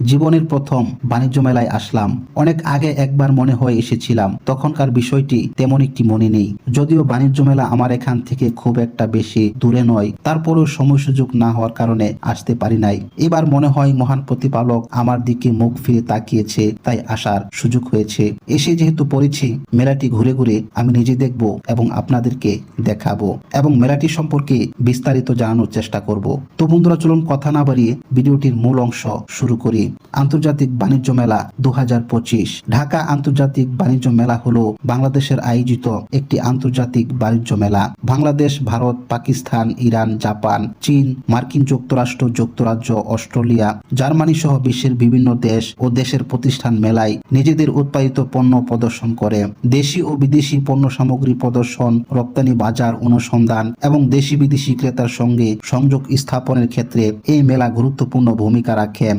জীবনের প্রথম বাণিজ্য মেলায় আসলাম। অনেক আগে একবার মনে হয় এসেছিলাম, তখনকার বিষয়টি তেমন একটি মনে নেই। যদিও বাণিজ্য মেলা আমার এখান থেকে খুব একটা বেশি দূরে নয়, তারপরেও সময় সুযোগ না হওয়ার কারণে আসতে পারি নাই। এবার মনে হয় মহান প্রতিপালক আমার দিকে মুখ ফিরে তাকিয়েছে, তাই আসার সুযোগ হয়েছে। এসে যেহেতু পড়েছি, মেলাটি ঘুরে ঘুরে আমি নিজে দেখব এবং আপনাদেরকে দেখাবো এবং মেলাটি সম্পর্কে বিস্তারিত জানানোর চেষ্টা করব। তো বন্ধুরা, চলুন কথা না বাড়িয়ে ভিডিওটির মূল অংশ শুরু করি। আন্তর্জাতিক বাণিজ্য মেলা 2025। ঢাকা আন্তর্জাতিক বাণিজ্য মেলা হলো বাংলাদেশের আয়োজিত একটি আন্তর্জাতিক বাণিজ্য মেলা। বাংলাদেশ, ভারত, পাকিস্তান, ইরান, জাপান, চীন, মার্কিন যুক্তরাষ্ট্র, যুক্তরাজ্য, অস্ট্রেলিয়া, জার্মানি সহ বিশ্বের বিভিন্ন দেশ ও দেশের প্রতিষ্ঠান মেলায় নিজেদের উৎপাদিত পণ্য প্রদর্শন করে। দেশি ও বিদেশি পণ্য সামগ্রী প্রদর্শন, রপ্তানি বাজার অনুসন্ধান এবং দেশি বিদেশি ক্রেতার সঙ্গে সংযোগ স্থাপনের ক্ষেত্রে এই মেলা গুরুত্বপূর্ণ ভূমিকা রাখে।